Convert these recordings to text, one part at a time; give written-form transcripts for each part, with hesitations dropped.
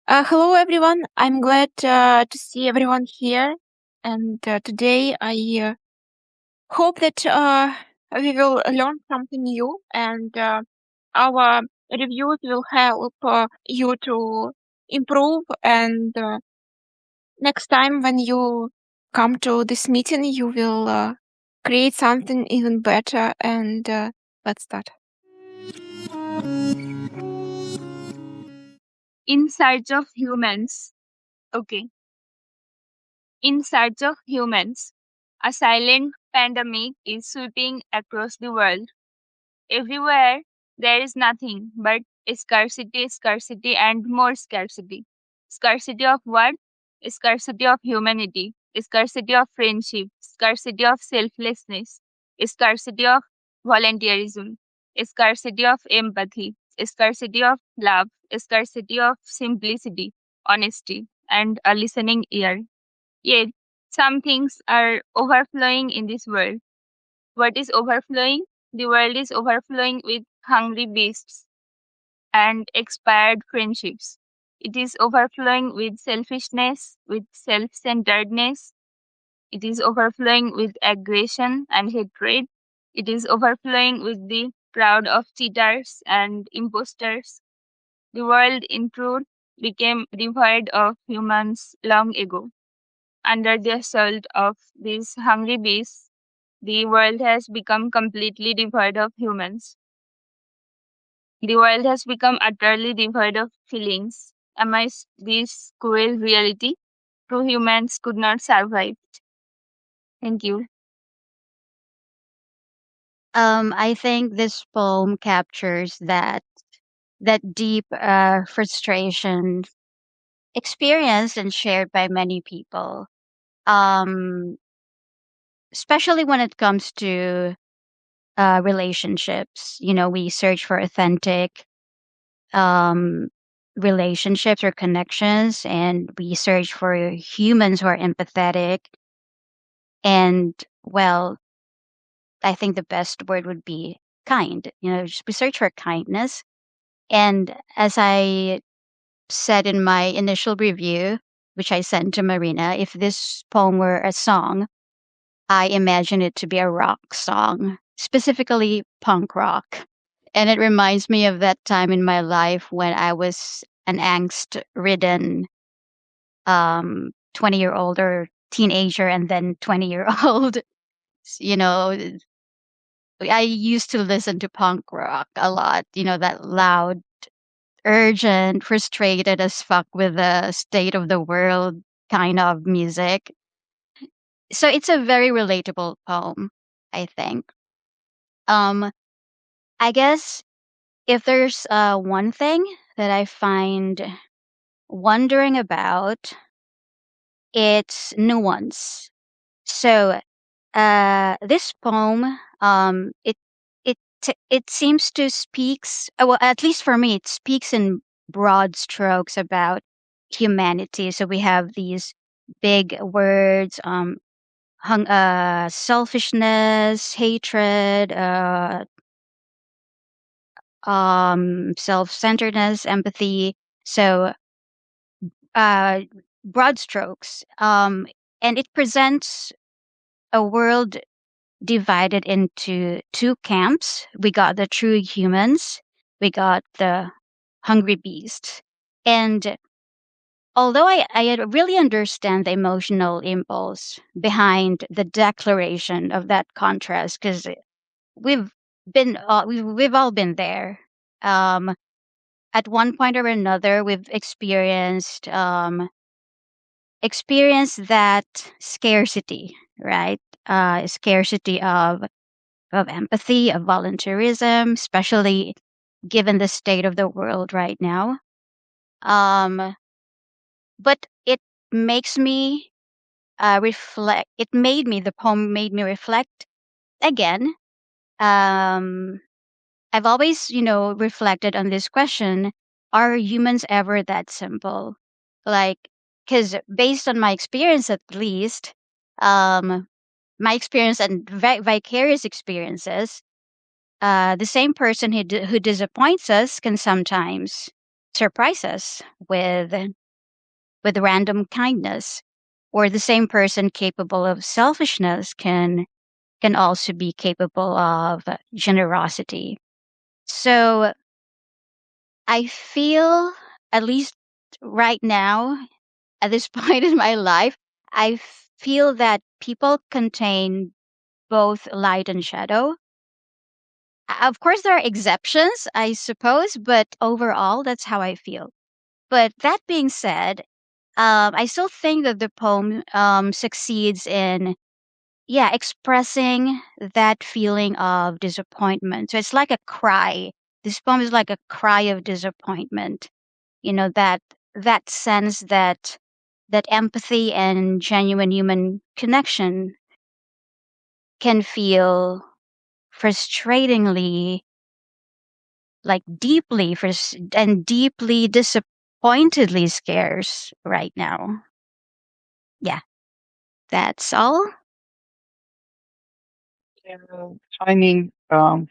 Hello, everyone. I'm glad to see everyone here. And today I hope that we will learn something new and our reviews will help you to improve. And next time when you come to this meeting, you will create something even better. And let's start. In Search of Humans. Okay. In Search of Humans. A silent pandemic is sweeping across the world. Everywhere there is nothing but scarcity, scarcity, and more scarcity. Scarcity of what? Scarcity of humanity, scarcity of friendship, scarcity of selflessness, scarcity of volunteerism, scarcity of empathy, scarcity of love, scarcity of simplicity, honesty, and a listening ear. Yet, some things are overflowing in this world. What is overflowing? The world is overflowing with hungry beasts and expired friendships. It is overflowing with selfishness, with self centeredness. It is overflowing with aggression and hatred. It is overflowing with the crowd of cheaters and imposters. The world, in truth, became devoid of humans long ago. Under the assault of these hungry beasts, the world has become completely devoid of humans. The world has become utterly devoid of feelings. Amidst this cruel reality, true humans could not survive. Thank you. I think this poem captures that deep frustration experienced and shared by many people. Um, Especially when it comes to relationships. We search for authentic um, relationships or connections, and we search for humans who are empathetic. And well, I think the best word would be kind. Just we search for kindness. And as I said in my initial review, which I sent to Marina, if this poem were a song, I imagine it to be a rock song, specifically punk rock. And it reminds me of that time in my life when I was an angst ridden 20-year-old or teenager and then 20-year-old. You know, I used to listen to punk rock a lot, that loud, urgent, frustrated as fuck with the state of the world kind of music. So it's a very relatable poem, I think. Um, I guess if there's one thing that I find wondering about, it's nuance. So this poem, it seems to speaks well, at least for me, it speaks in broad strokes about humanity. So we have these big words, selfishness, hatred, self-centeredness, empathy. So uh, broad strokes, and it presents a world divided into two camps. We got the true humans, we got the hungry beasts. And although I really understand the emotional impulse behind the declaration of that contrast, because we've we've all been there. Um, at one point or another, we've experienced that scarcity, right? Scarcity of empathy, of volunteerism, especially given the state of the world right now. Um, but it makes me reflect. The poem made me reflect again. Um, I've always, reflected on this question: are humans ever that simple? Like, because based on my experience, at least, um, my experience and vicarious experiences, the same person who disappoints us can sometimes surprise us with random kindness, or the same person capable of selfishness can also be capable of generosity. So I feel, at least right now, at this point in my life, I feel that people contain both light and shadow. Of course, there are exceptions, I suppose, but overall, that's how I feel. But that being said, I still think that the poem succeeds in, yeah, expressing that feeling of disappointment. So it's like a cry. This poem is like a cry of disappointment. That sense that empathy and genuine human connection can feel frustratingly, like and deeply disappointedly scarce right now. Yeah, that's all. Yeah, I mean, I'll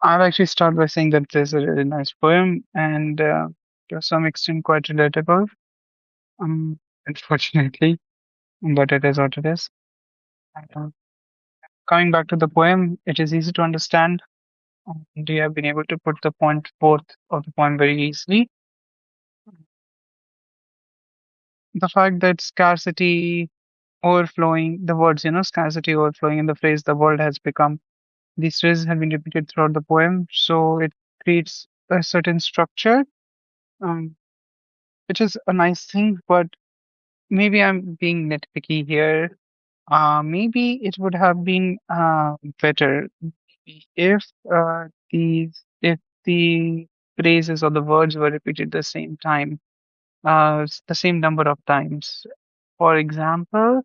actually start by saying that this is a really nice poem and to some extent quite relatable. Unfortunately, but it is what it is. And, coming back to the poem, it is easy to understand. And you have been able to put the point forth of the poem very easily. The fact that scarcity overflowing, the words, scarcity overflowing in the phrase the world has become, these phrases have been repeated throughout the poem, so it creates a certain structure, um, which is a nice thing, but maybe I'm being nitpicky here. Maybe it would have been better if if the phrases or the words were repeated the same time, the same number of times. For example,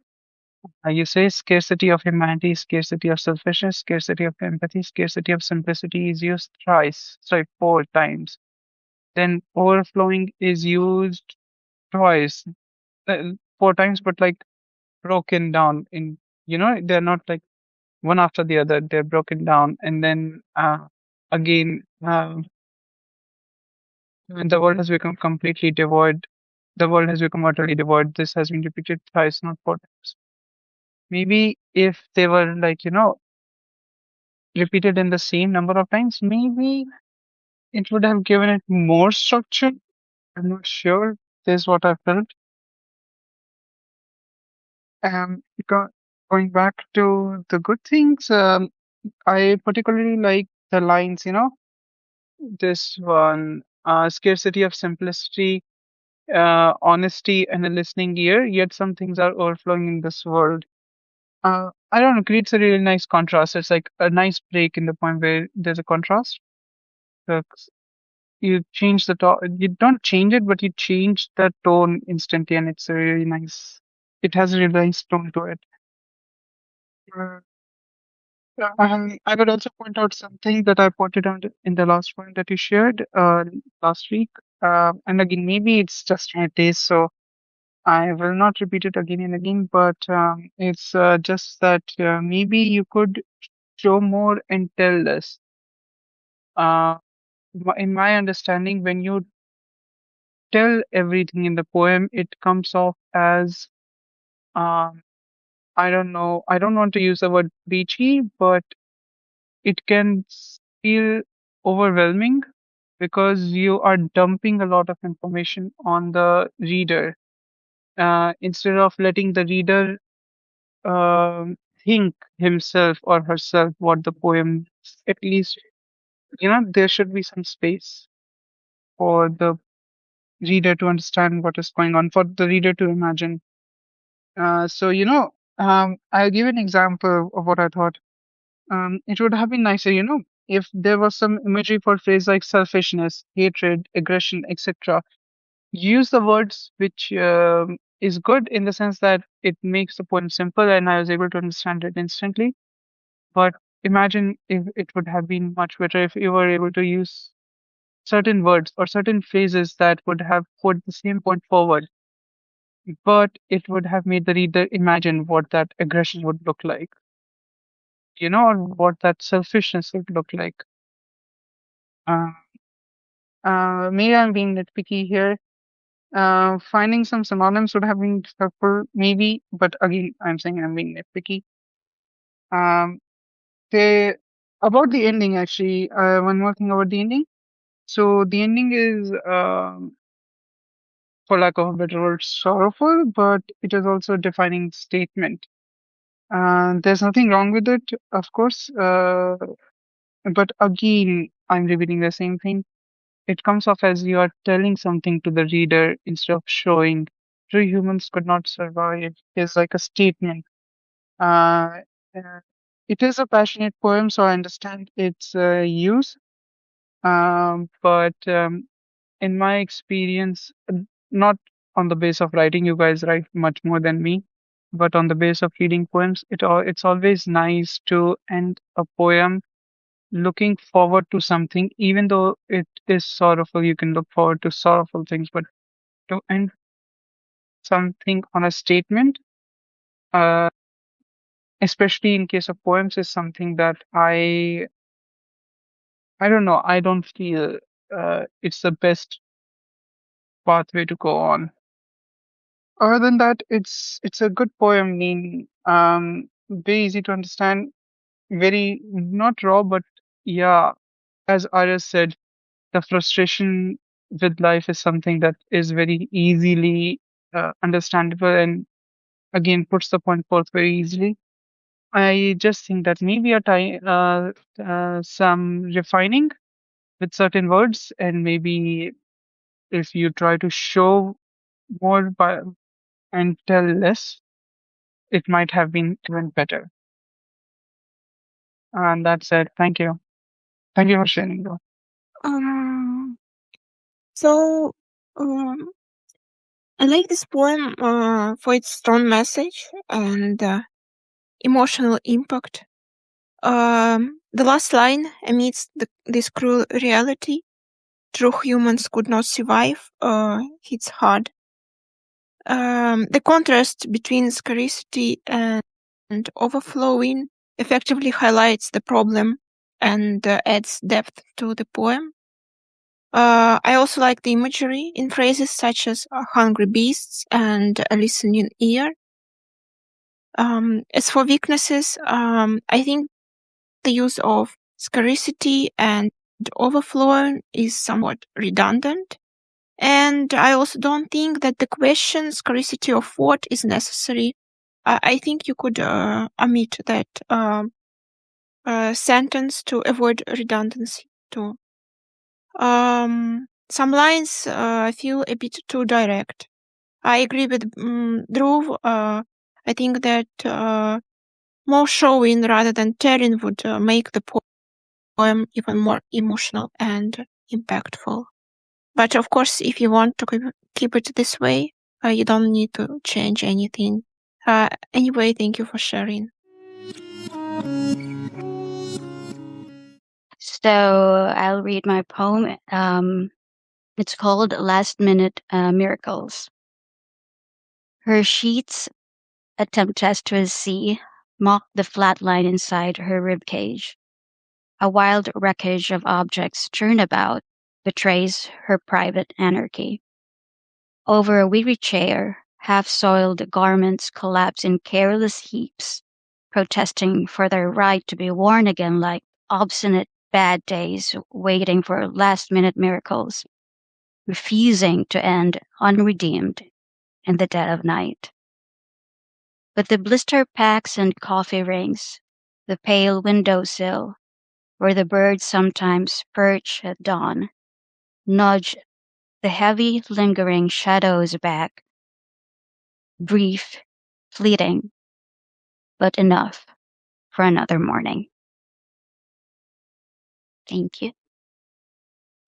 you say scarcity of humanity, scarcity of selfishness, scarcity of empathy, scarcity of simplicity is used four times. Then overflowing is used twice, four times, but like broken down in, they're not like one after the other, they're broken down. And then again, when the world has become completely devoid, the world has become utterly devoid. This has been repeated thrice, not four times. Maybe if they were like, repeated in the same number of times, maybe it would have given it more structure. I'm not sure. This is what I felt. Um, go- Going back to the good things, I particularly like the lines, this one, scarcity of simplicity, honesty, and a listening ear, yet some things are overflowing in this world. I don't know, creates a really nice contrast. It's like a nice break in the point where there's a contrast. The you change the tone. You don't change it, but you change the tone instantly, and it's a really nice. It has a really nice tone to it. Uh, I would also point out something that I pointed out in the last point that you shared last week. And again, maybe it's just my taste, so I will not repeat it again and again. But it's just that maybe you could show more and tell less. Uh, in my understanding, when you tell everything in the poem, it comes off as um, I don't know. I don't want to use the word preachy, but it can feel overwhelming because you are dumping a lot of information on the reader instead of letting the reader think himself or herself what the poem. At least there should be some space for the reader to understand what is going on, for the reader to imagine. So, I'll give an example of what I thought. It would have been nicer, if there was some imagery for phrases like selfishness, hatred, aggression, etc. Use the words which is good in the sense that it makes the poem simple and I was able to understand it instantly. But imagine if it would have been much better if you were able to use certain words or certain phrases that would have put the same point forward, but it would have made the reader imagine what that aggression would look like, or what that selfishness would look like. Uh, Maybe I'm being nitpicky here. Finding some synonyms would have been helpful, maybe, but again, I'm saying I'm being nitpicky. Um, they About the ending, actually. One more thing about the ending. So the ending is, for lack of a better word, sorrowful, but it is also a defining statement. There's nothing wrong with it, of course. But again, I'm repeating the same thing. It comes off as you are telling something to the reader instead of showing. True humans could not survive is like a statement. Uh, uh, it is a passionate poem, so I understand its use. But in my experience, not on the base of writing, you guys write much more than me, but on the base of reading poems, it's always nice to end a poem looking forward to something, even though it is sorrowful. You can look forward to sorrowful things, but to end something on a statement, uh, especially in case of poems, is something that I don't know. I don't feel it's the best pathway to go on. Other than that, it's a good poem. I mean, very easy to understand, very not raw, but yeah, as Arya said, the frustration with life is something that is very easily understandable and again puts the point forth very easily. I just think that maybe some refining with certain words, and maybe if you try to show more and tell less, it might have been even better. And that's it. Thank you. Thank you for sharing, though. Um, so, um, I like this poem for its strong message and emotional impact. The last line, amidst this cruel reality, true humans could not survive, hits hard. The contrast between scarcity and overflowing effectively highlights the problem and adds depth to the poem. I also like the imagery in phrases such as hungry beasts and a listening ear. As for weaknesses, I think the use of scarcity and overflowing is somewhat redundant. And I also don't think that the question scarcity of what is necessary. I think you could omit that sentence to avoid redundancy too. Some lines feel a bit too direct. I agree with Dhruv. I think that more showing rather than telling would make the poem even more emotional and impactful. But of course, if you want to keep it this way, you don't need to change anything. Anyway, thank you for sharing. So I'll read my poem. It's called Last Minute Miracles. Her sheets, a tempestuous sea, mock the flat line inside her ribcage. A wild wreckage of objects churned about betrays her private anarchy. Over a weary chair, half-soiled garments collapse in careless heaps, protesting for their right to be worn again like obstinate bad days waiting for last-minute miracles, refusing to end unredeemed in the dead of night. But the blister packs and coffee rings, the pale windowsill, where the birds sometimes perch at dawn, nudge the heavy, lingering shadows back. Brief, fleeting, but enough for another morning. Thank you.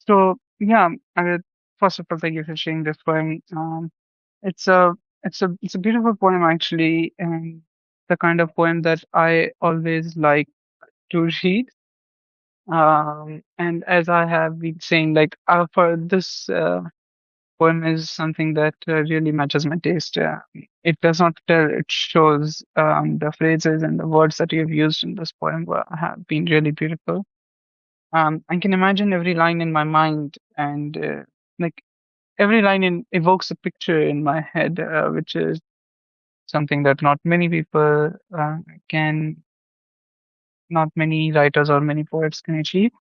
So yeah, I mean, first of all, thank you for sharing this poem. It's a it's a beautiful poem actually, and the kind of poem that I always like to read. And as I have been saying, like for this poem is something that really matches my taste. It does not tell; it shows. The phrases and the words that you have used in this poem have been really beautiful. I can imagine every line in my mind, and like every line evokes a picture in my head, which is something that not many people can, not many writers or many poets can achieve.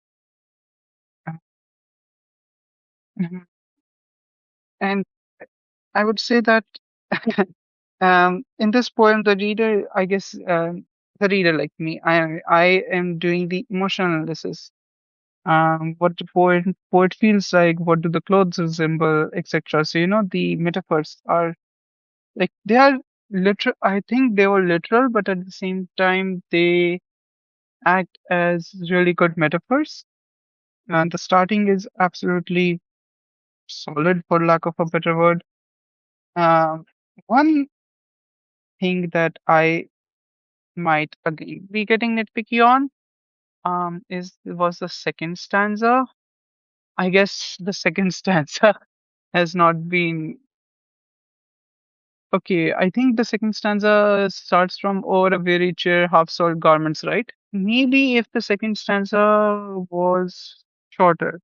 Uh, mhm. And I would say that in this poem, the reader, I guess, the reader like me, I am doing the emotional analysis. What the poet feels like, what do the clothes resemble, etc. So the metaphors are like they are literal. I think they were literal, but at the same time they act as really good metaphors. And the starting is absolutely solid, for lack of a better word. Um, One thing that I might again be getting nitpicky on is was the second stanza. I guess the second stanza has not been okay. I think the second stanza starts from over a weary chair, half soiled garments, right? Maybe if the second stanza was shorter.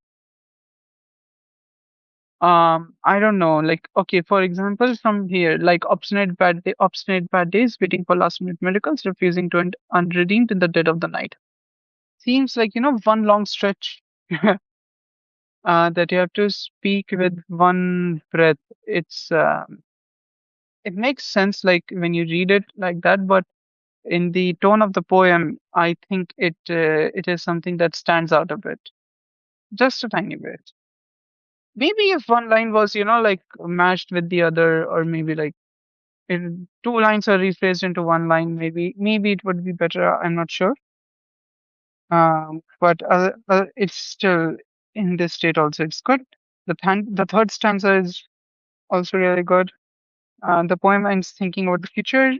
I don't know. Like, okay, for example, from here, like obstinate bad days, waiting for last minute miracles, refusing to end unredeemed in the dead of the night. Seems like one long stretch that you have to speak with one breath. It makes sense like when you read it like that, but in the tone of the poem, I think it is something that stands out a bit, just a tiny bit. Maybe if one line was like mashed with the other, or maybe like if two lines are rephrased into one line, maybe it would be better. I'm not sure. But it's still in this state also. It's good. The third stanza is also really good. The poem ends thinking about the future,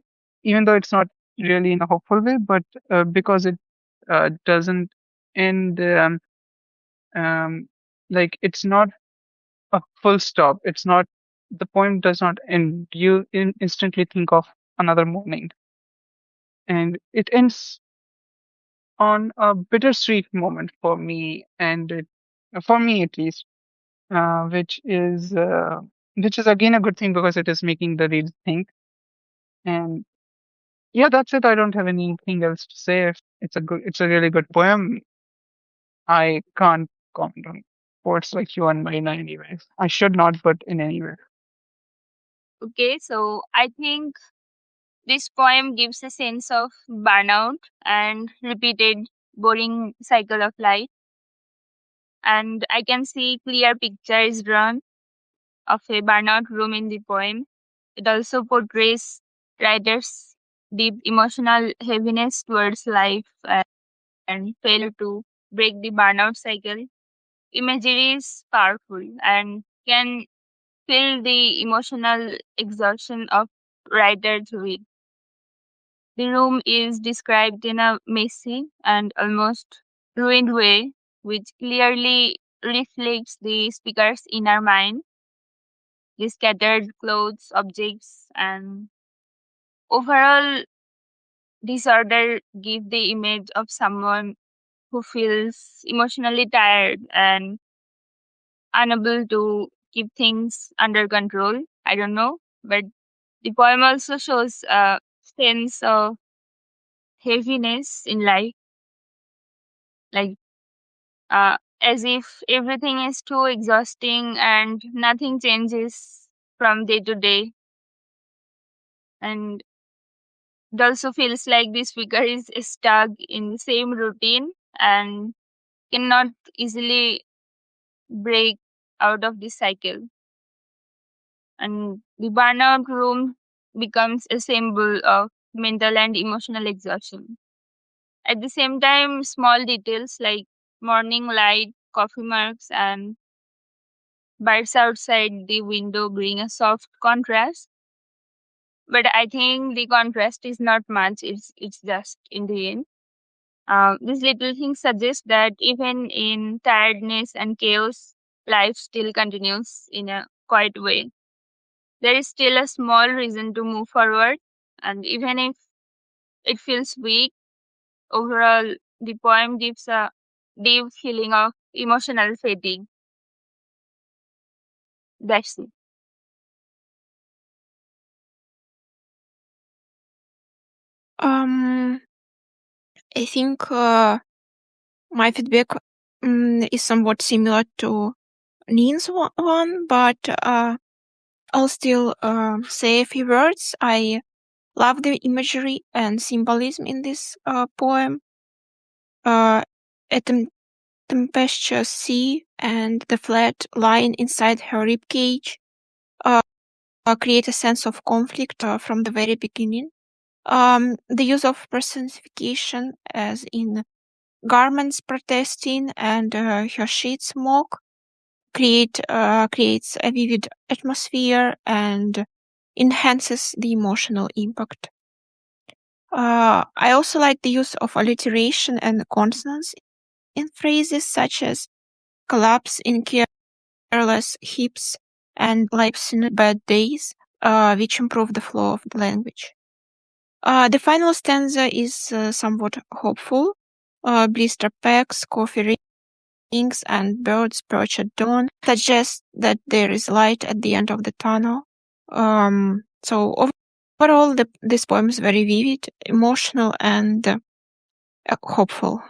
even though it's not really in a hopeful way, but because it doesn't end um, like it's not a full stop. It's not the poem does not end. You instantly think of another morning, and it ends on a bittersweet moment for me, for me at least, uh, which is uh, which is again a good thing because it is making the reader think. And yeah, that's it. I don't have anything else to say. It's a really good poem. I can't comment on poets like you and Marina anyway. I should not, but in any way. Okay, so I think this poem gives a sense of burnout and repeated boring cycle of life. And I can see clear picture is drawn of a burnout room in the poem. It also portrays writers' deep emotional heaviness towards life and failure to break the burnout cycle. Imagery is powerful and can feel the emotional exhaustion of writer through it. The room is described in a messy and almost ruined way, which clearly reflects the speaker's inner mind. The scattered clothes, objects, and overall disorder give the image of someone who feels emotionally tired and unable to keep things under control. I don't know, but the poem also shows a sense of heaviness in life, like as if everything is too exhausting and nothing changes from day to day. And it also feels like the speaker is stuck in the same routine and cannot easily break out of this cycle. And the burnout room becomes a symbol of mental and emotional exhaustion. At the same time, small details like morning light, coffee marks, and birds outside the window bring a soft contrast. But I think the contrast is not much. It's just in the end. These little things suggest that even in tiredness and chaos, life still continues in a quiet way. There is still a small reason to move forward, and even if it feels weak, overall, the poem gives a deep feeling of emotional fatigue. That's it. Um, I think my feedback is somewhat similar to Nin's one, but I'll still say a few words. I love the imagery and symbolism in this poem. A tempestuous sea and the flat line inside her ribcage create a sense of conflict from the very beginning. The use of personification, as in garments protesting and her sheet smoke, creates a vivid atmosphere and enhances the emotional impact. I also like the use of alliteration and consonants in phrases such as collapse in careless hips and lives in bad days, which improve the flow of the language. The final stanza is somewhat hopeful. Blister packs, coffee rings, and birds perch at dawn suggest that there is light at the end of the tunnel. So overall, this poem is very vivid, emotional, and hopeful.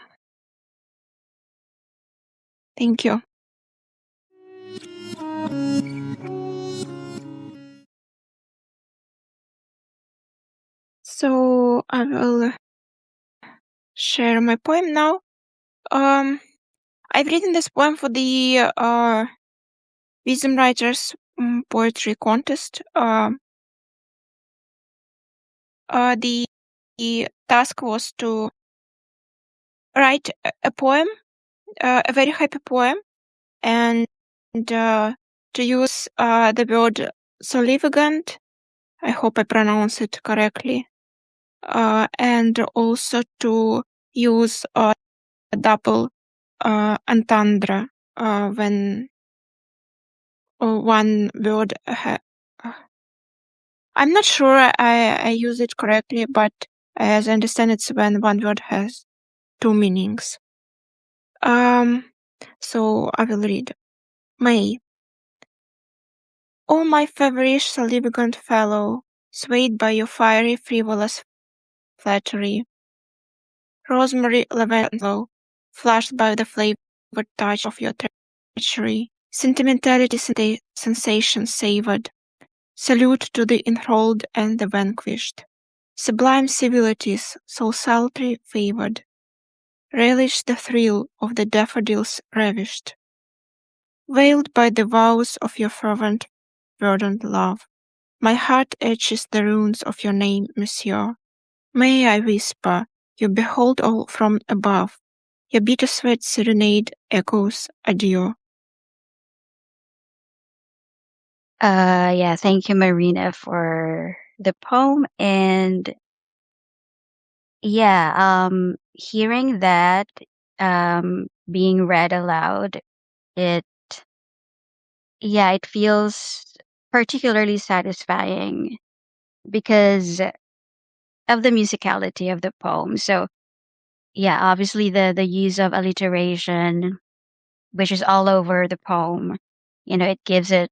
Thank you. So I will share my poem now. I've written this poem for the Wisdom Writers Poetry Contest. The task was to write a poem, a very happy poem, and to use the word solivagant. I hope I pronounce it correctly. And also to use a double entendre when one word. I'm not sure I use it correctly, but as I understand, it's when one word has two meanings. So I will read. May. O my feverish, salivagant fellow, swayed by your fiery, frivolous flattery, rosemary lavender, flushed by the flavored touch of your treachery, sentimentality sensation savored, salute to the enthralled and the vanquished, sublime civilities so saltry favored, relish the thrill of the daffodils ravished, veiled by the vows of your fervent, verdant love. My heart etches the runes of your name, monsieur. May I whisper, you behold all from above. Your bittersweet serenade echoes adieu. Yeah, thank you, Marina, for the poem. And yeah, hearing that being read aloud, it it feels particularly satisfying because of the musicality of the poem. So yeah, obviously the use of alliteration, which is all over the poem, it gives it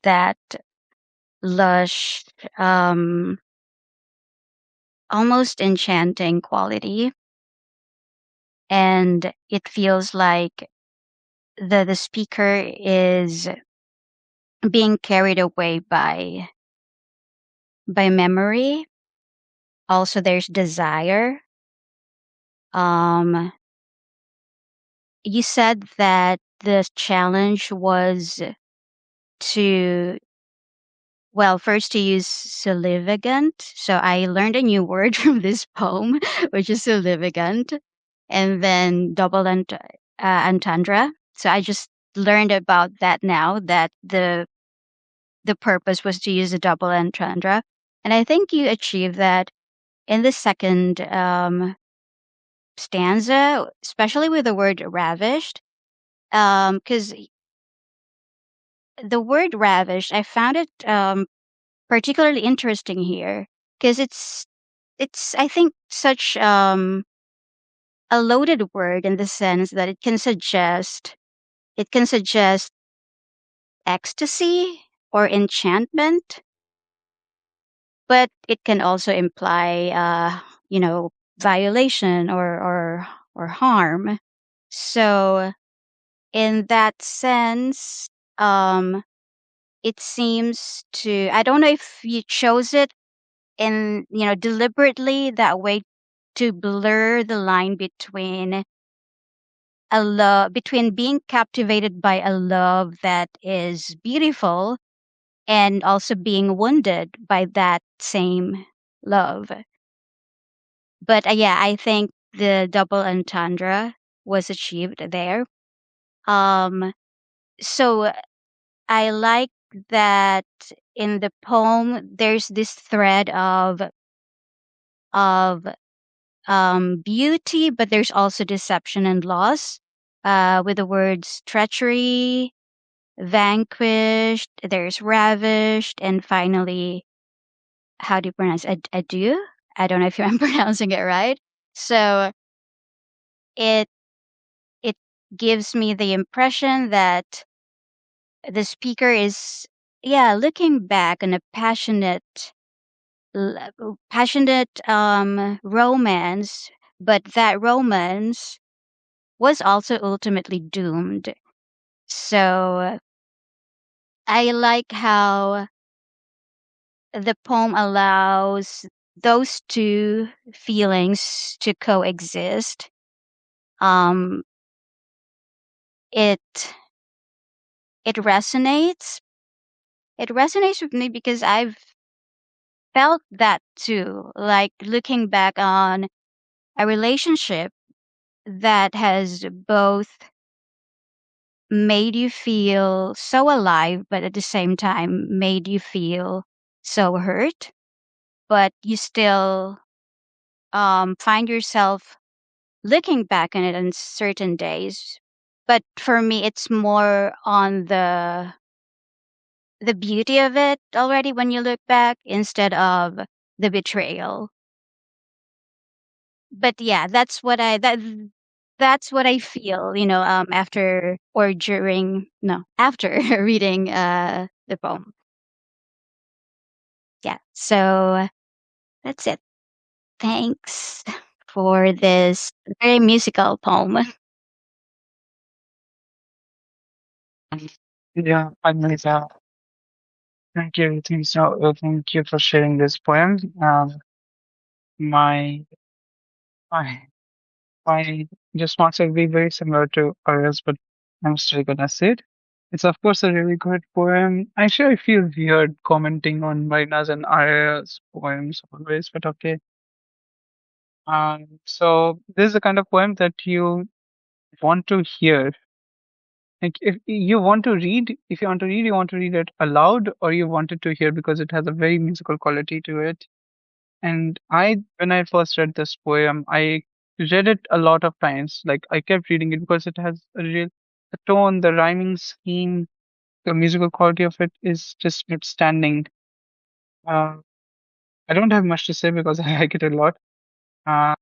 that lush, almost enchanting quality. And it feels like the speaker is being carried away by memory. Also, there's desire. Um, you said that the challenge was to, well, first to use solivagant. So I learned a new word from this poem, which is solivagant, and then double entendre. So I just learned about that now, that the purpose was to use a double entendre, and I think you achieved that in the second stanza, especially with the word ravished, because the word ravished, I found it particularly interesting here because it's I think such a loaded word in the sense that it can suggest ecstasy or enchantment, but it can also imply violation or harm. So in that sense, it seems to, I don't know if you chose it in deliberately that way to blur the line between being captivated by a love that is beautiful and also being wounded by that same love. But yeah, I think the double entendre was achieved there. Um, so I like that in the poem there's this thread of beauty, but there's also deception and loss. With the words treachery, vanquished, there's ravished, and finally, how do you pronounce adieu? I don't know if I'm pronouncing it right. So it it gives me the impression that the speaker is, yeah, looking back on a passionate romance, but that romance was also ultimately doomed. So I like how the poem allows those two feelings to coexist. Um, it it resonates. It resonates with me because I've felt that too. Like looking back on a relationship that has both made you feel so alive, but at the same time made you feel so hurt, but you still find yourself looking back on it on certain days. But for me, it's more on the beauty of it already when you look back instead of the betrayal. But yeah, that's what I feel, after or during no after reading the poem. Yeah, so that's it. Thanks for this very musical poem. Yeah, Admita, thank you. Thank you for sharing this poem. My my my response will be very similar to ours, but I'm still gonna say it. It's of course a really good poem. I feel weird commenting on Marina's and Arya's poems always, but okay. So this is the kind of poem that you want to hear. Like if you want to read, you want to read it aloud, or you want it to hear because it has a very musical quality to it. And when I first read this poem, I read it a lot of times. Like I kept reading it because it has the tone, the rhyming scheme, the musical quality of it is just outstanding. Uh, I don't have much to say because I like it a lot. Uh,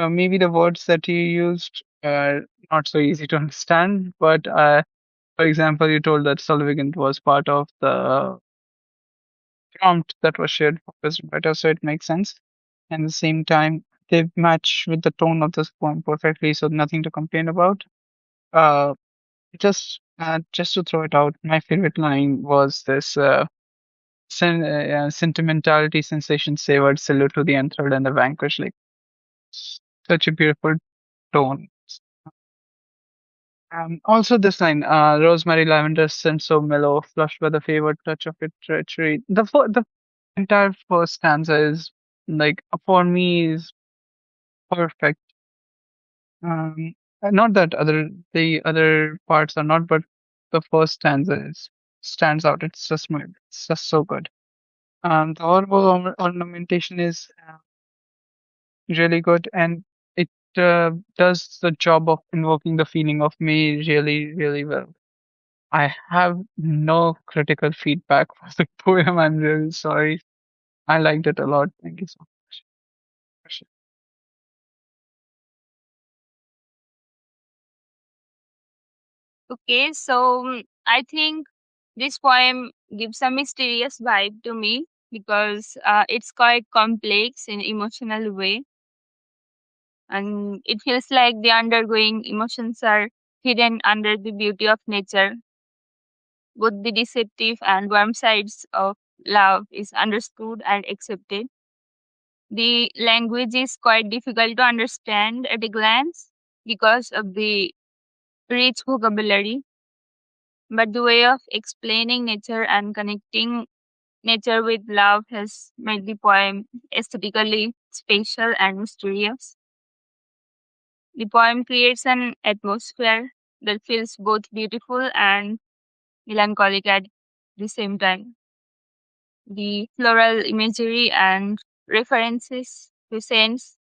Maybe the words that you used are not so easy to understand, but for example, you told that Solvigant was part of the prompt that was shared for Wisdom Writer, so it makes sense. And at the same time, they match with the tone of this poem perfectly, so nothing to complain about. Uh, just to throw it out, my favorite line was this sentimentality, sensation savored, salute to the entered and the vanquished. Like such a beautiful tone. Also this line, rosemary lavender scent so mellow, flushed by the favored touch of your treachery. The entire first stanza is like for me is perfect. Not that the other parts are not, but the first stands out. It's just so good. The ornamentation is really good, and it does the job of invoking the feeling of me really, really well. I have no critical feedback for the poem. I'm really sorry. I liked it a lot. Thank you so much. Okay, so I think this poem gives a mysterious vibe to me because it's quite complex in emotional way, and it feels like the undergoing emotions are hidden under the beauty of nature. Both the deceptive and warm sides of love is understood and accepted. The language is quite difficult to understand at a glance because of the rich vocabulary, but the way of explaining nature and connecting nature with love has made the poem aesthetically spatial and mysterious. The poem creates an atmosphere that feels both beautiful and melancholic at the same time. The floral imagery and references to scents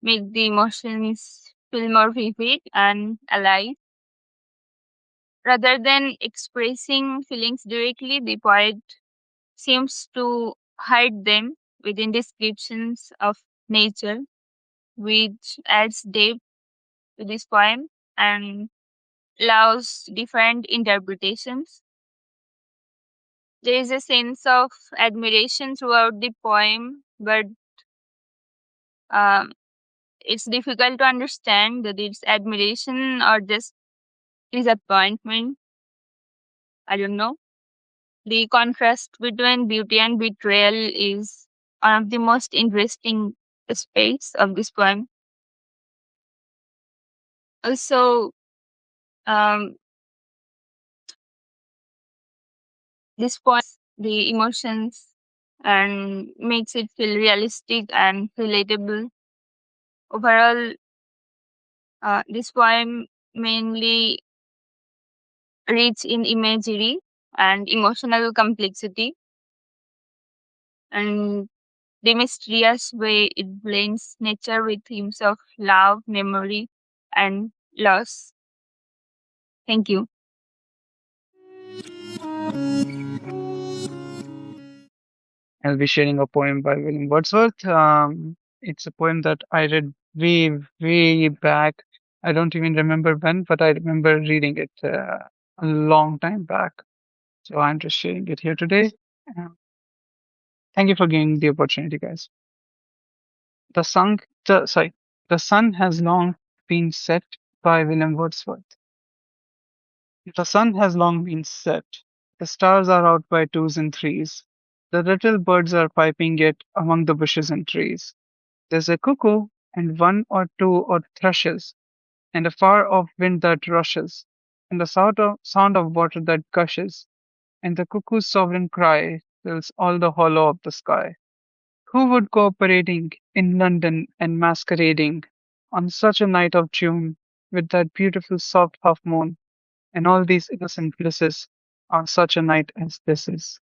make the emotions feel more vivid and alive. Rather than expressing feelings directly, the poet seems to hide them within descriptions of nature, which adds depth to this poem and allows different interpretations. There is a sense of admiration throughout the poem, but um, it's difficult to understand that it's admiration or just disappointment. I don't know. The contrast between beauty and betrayal is one of the most interesting aspects of this poem. Also, um, this poem the emotions and makes it feel realistic and relatable. Overall, this poem mainly rich in imagery and emotional complexity, and the mysterious way it blends nature with themes of love, memory, and loss. Thank you. I'll be sharing a poem by William Wordsworth. It's a poem that I read way, way back. I don't even remember when, but I remember reading it a long time back. So I'm just sharing it here today. Um, Thank you for giving the opportunity, guys. The sun, the sun has long been set by William Wordsworth. The sun has long been set. The stars are out by twos and threes. The little birds are piping it among the bushes and trees. There's a cuckoo, and one or two or thrushes, and a far off wind that rushes, and the sound of water that gushes, and the cuckoo's sovereign cry fills all the hollow of the sky. Who would go parading in London and masquerading on such a night of June with that beautiful soft half moon and all these innocent blisses on such a night as this is?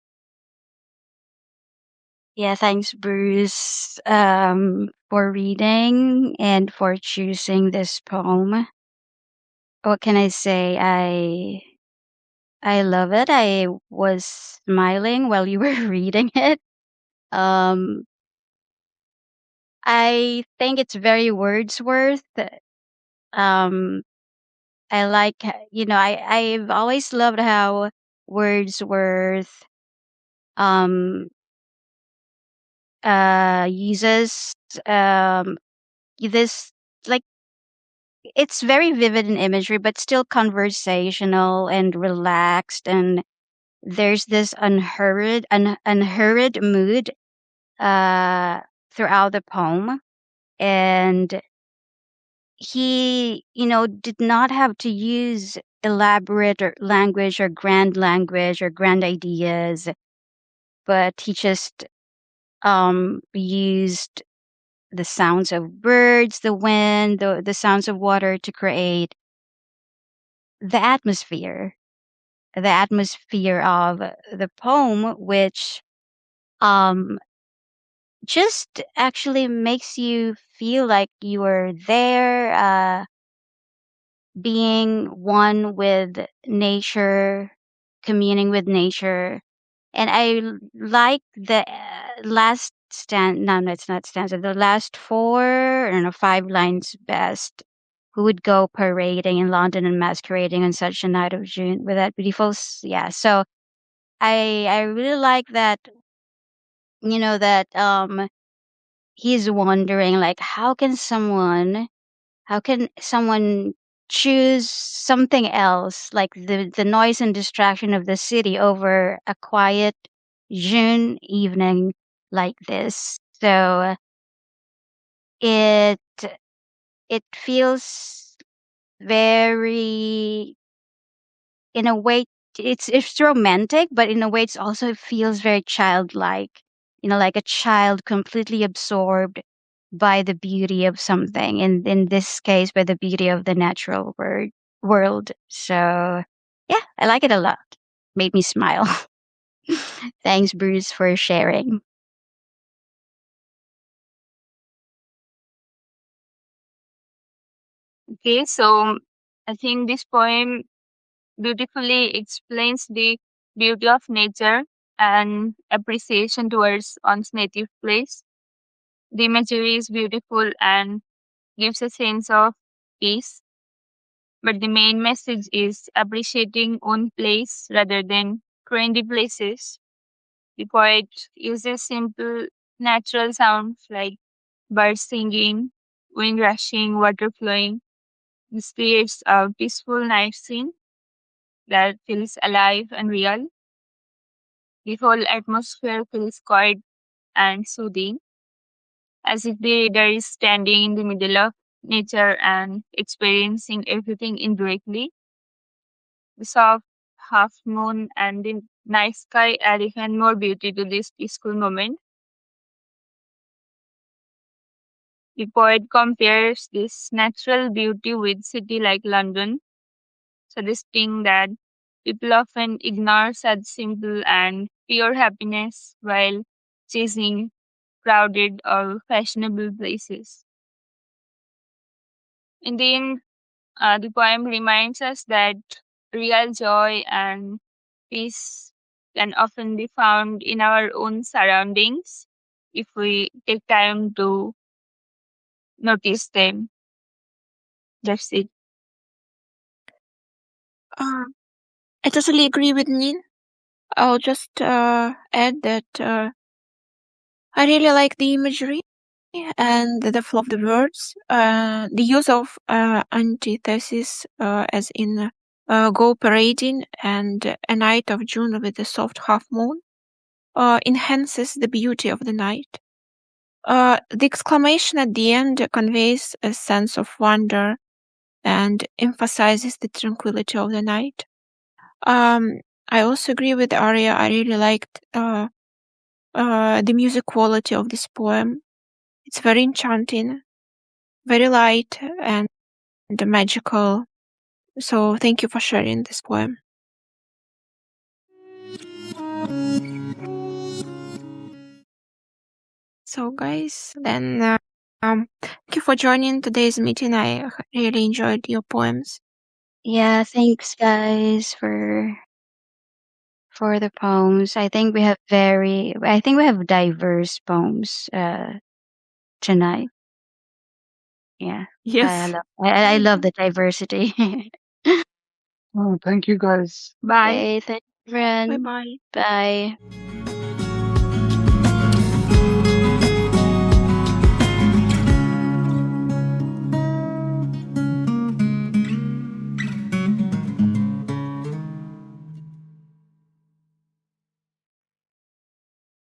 Yeah, thanks, Bruce, for reading and for choosing this poem. What can I say? I love it. I was smiling while you were reading it. Um, I think it's very Wordsworth. Um, I like, I've always loved how Wordsworth um uses this, like, it's very vivid in imagery but still conversational and relaxed, and there's this unhurried mood uh throughout the poem, and he did not have to use elaborate or language or grand ideas, but he just used the sounds of birds, the wind, the sounds of water to create the atmosphere, the atmosphere of the poem, which um just actually makes you feel like you are there, being one with nature, communing with nature. And like the last stand. No, no, it's not stanza. The last four, I don't know, 5 lines best. who would go parading in London and masquerading on such a night of June with that beautiful yeah. So I really like that, that he's wondering, like, how can someone choose something else, like the noise and distraction of the city, over a quiet June evening like this. So it it feels very, in a way, it's romantic, but in a way it's also, it feels very childlike, like a child completely absorbed by the beauty of something, in this case by the beauty of the natural world. So yeah, I like it a lot. Made me smile. Thanks, Bruce, for sharing. Okay, so I think this poem beautifully explains the beauty of nature and appreciation towards one's native place. The imagery is beautiful and gives a sense of peace, but the main message is appreciating own place rather than trendy places. The poet uses simple, natural sounds like birds singing, wind rushing, water flowing. This creates a peaceful night scene that feels alive and real. The whole atmosphere feels quiet and soothing, as if the reader is standing in the middle of nature and experiencing everything indirectly. The soft half moon and the night sky add even more beauty to this peaceful moment. The poet compares this natural beauty with city like London, suggesting that people often ignore such simple and pure happiness while chasing crowded or fashionable places. In the end, the poem reminds us that real joy and peace can often be found in our own surroundings if we take time to notice them. That's it. Uh, I totally agree with Nin. I'll just add that I really like the imagery and the flow of the words. The use of antithesis, as in go parading and a night of June with a soft half moon, enhances the beauty of the night. The exclamation at the end conveys a sense of wonder and emphasizes the tranquility of the night. I also agree with Arya. I really liked the music quality of this poem. It's very enchanting, very light and magical. So thank you for sharing this poem. So guys, then thank you for joining today's meeting. I really enjoyed your poems. Yeah, thanks guys for the poems. I think we have diverse poems tonight. Yeah. Yes. I love the diversity. Oh, thank you guys. Bye. Okay, thank you, Bye friend. bye. Bye.